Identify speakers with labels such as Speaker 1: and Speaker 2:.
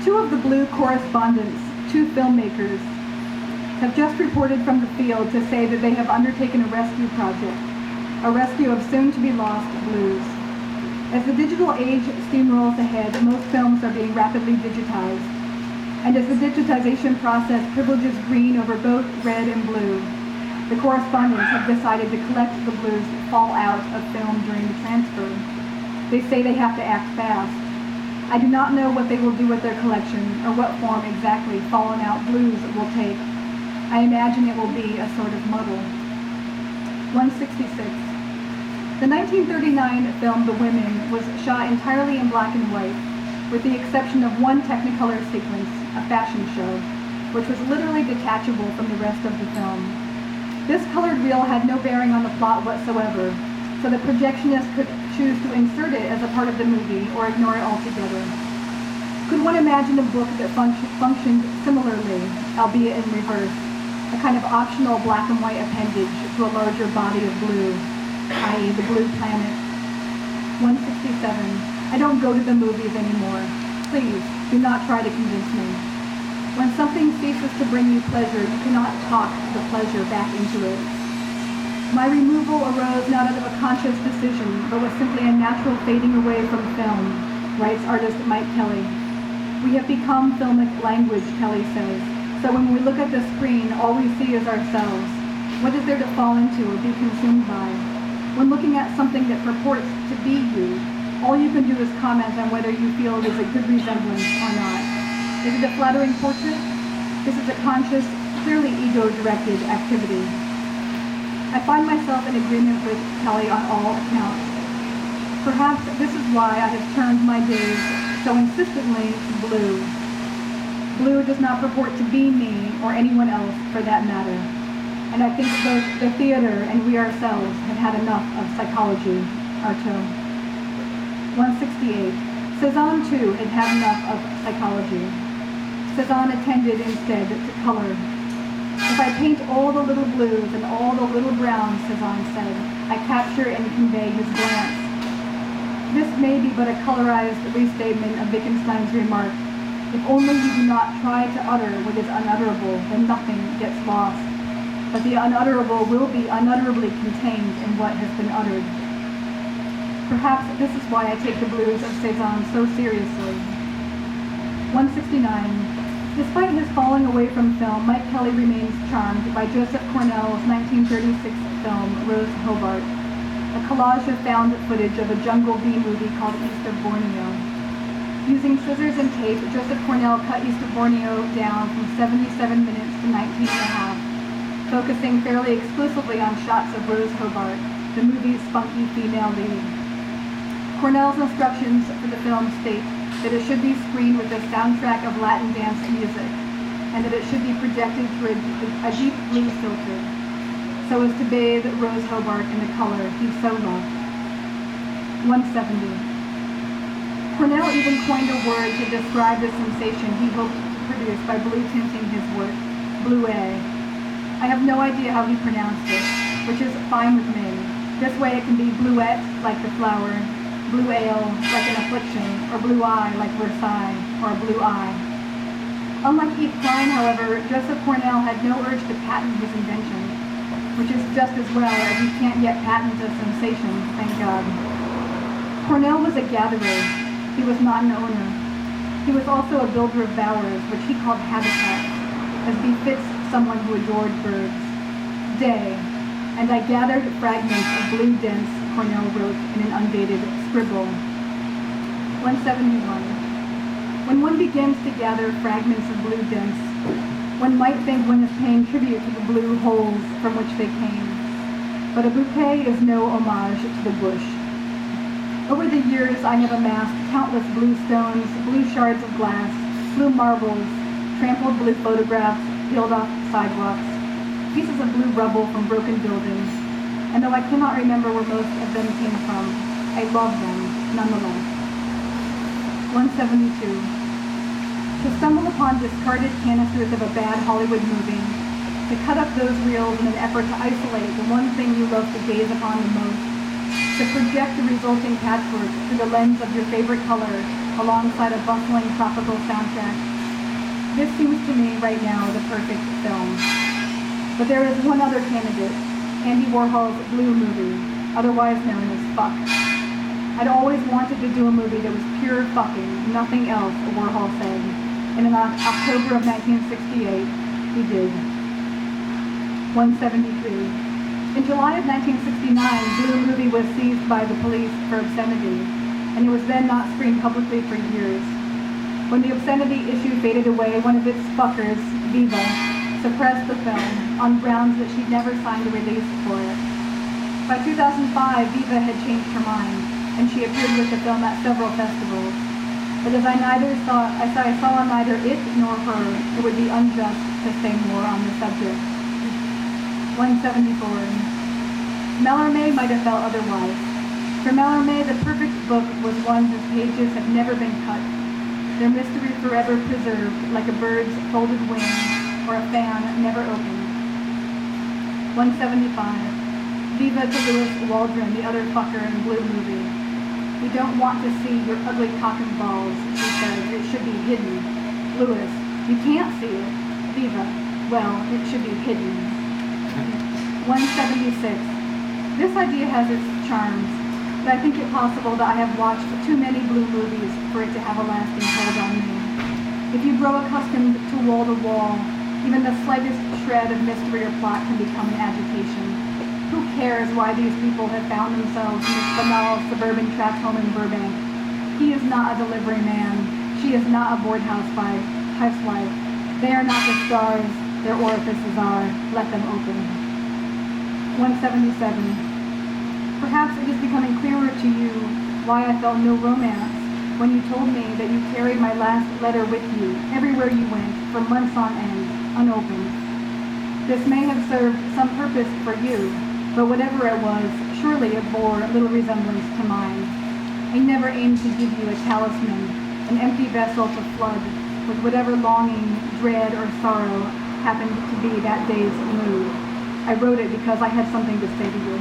Speaker 1: Two of the Blue correspondents, two filmmakers, have just reported from the field to say that they have undertaken a rescue project, a rescue of soon-to-be-lost blues. As the digital age steamrolls ahead, most films are being rapidly digitized. And as the digitization process privileges green over both red and blue, the correspondents have decided to collect the blues that fall out of film during the transfer. They say they have to act fast. I do not know what they will do with their collection or what form exactly fallen out blues will take. I imagine it will be a sort of muddle. 166. The 1939 film The Women was shot entirely in black and white, with the exception of one Technicolor sequence, a fashion show, which was literally detachable from the rest of the film. This colored reel had no bearing on the plot whatsoever, so the projectionist could choose to insert it as a part of the movie or ignore it altogether. Could one imagine a book that functioned similarly, albeit in reverse, a kind of optional black and white appendage to a larger body of blue, i.e. the Blue Planet? 167. I don't go to the movies anymore. Please, do not try to convince me. When something ceases to bring you pleasure, you cannot talk the pleasure back into it. My removal arose not out of a conscious decision, but was simply a natural fading away from film, writes artist Mike Kelly. We have become filmic language, Kelly says. So when we look at the screen, all we see is ourselves. What is there to fall into or be consumed by? When looking at something that purports to be you, all you can do is comment on whether you feel it is a good resemblance or not. Is it a flattering portrait? This is a conscious, clearly ego-directed activity. I find myself in agreement with Kelly on all accounts. Perhaps this is why I have turned my gaze so insistently to blue. Blue does not purport to be me or anyone else for that matter. And I think both the theater and we ourselves have had enough of psychology, Artaud. 168. Cezanne, too, had had enough of psychology. Cezanne attended instead to color. If I paint all the little blues and all the little browns, Cezanne said, I capture and convey his glance. This may be but a colorized restatement of Wittgenstein's remark, if only you do not try to utter what is unutterable, then nothing gets lost. But the unutterable will be unutterably contained in what has been uttered. Perhaps this is why I take the blues of Cezanne so seriously. 169. Despite his falling away from film, Mike Kelly remains charmed by Joseph Cornell's 1936 film, Rose Hobart, a collage of found footage of a Jungle Bee movie called East of Borneo. Using scissors and tape, Joseph Cornell cut East of Borneo down from 77 minutes to 19 and a half, focusing fairly exclusively on shots of Rose Hobart, the movie's spunky female lead. Cornell's instructions for the film state that it should be screened with a soundtrack of Latin dance music, and that it should be projected through a deep blue filter, so as to bathe Rose Hobart in the color he so loved. 170. Cornell even coined a word to describe the sensation he hoped to produce by blue tinting his work, bluet. I have no idea how he pronounced it, which is fine with me. This way it can be bluette, like the flower, blue ale, like an affliction, or blue eye, like Versailles, or a blue eye. Unlike Eve Klein, however, Joseph Cornell had no urge to patent his invention, which is just as well as he can't yet patent a sensation, thank God. Cornell was a gatherer. He was not an owner. He was also a builder of bowers, which he called habitats, as befits someone who adored birds. Day, and I gathered fragments of blue dents, Cornell wrote in an undated scribble. 171. When one begins to gather fragments of blue dents, one might think one is paying tribute to the blue holes from which they came. But a bouquet is no homage to the bush. Over the years, I have amassed countless blue stones, blue shards of glass, blue marbles, trampled blue photographs, peeled off sidewalks, pieces of blue rubble from broken buildings, and though I cannot remember where most of them came from, I love them nonetheless. 172. To stumble upon discarded canisters of a bad Hollywood movie, to cut up those reels in an effort to isolate the one thing you love to gaze upon the most, to project the resulting patchwork through the lens of your favorite color, alongside a bustling tropical soundtrack. This seems to me right now the perfect film. But there is one other candidate, Andy Warhol's Blue movie, otherwise known as Fuck. I'd always wanted to do a movie that was pure fucking, nothing else, Warhol said. And in October of 1968, he did. 173. In July of 1969, Blue movie was seized by the police for obscenity, and it was then not screened publicly for years. When the obscenity issue faded away, one of its fuckers, Viva, suppressed the film on grounds that she'd never signed a release for it. By 2005, Viva had changed her mind, and she appeared with the film at several festivals. But as I saw neither it nor her, it would be unjust to say more on the subject. 174. Mallarmé might have felt otherwise. For Mallarmé, the perfect book was one whose pages have never been cut, their mystery forever preserved, like a bird's folded wing or a fan never opened. 175. Viva to Louis Waldron, the other fucker in Blue movie. We don't want to see your ugly cock and balls, she says. It should be hidden. Louis, you can't see it. Viva, well, it should be hidden. 176. This idea has its charms, but I think it possible that I have watched too many Blue movies for it to have a lasting hold on me. If you grow accustomed to wall-to-wall, even the slightest shred of mystery or plot can become an agitation. Who cares why these people have found themselves in this banal suburban tract home in Burbank? He is not a delivery man. She is not a board housewife. They are not the stars. Their orifices are. Let them open. 177. Perhaps it is becoming clearer to you why I felt no romance when you told me that you carried my last letter with you everywhere you went for months on end, unopened. This may have served some purpose for you, but whatever it was, surely it bore little resemblance to mine. I never aimed to give you a talisman, an empty vessel to flood with whatever longing, dread, or sorrow happened to be that day's mood. I wrote it because I had something to say to you.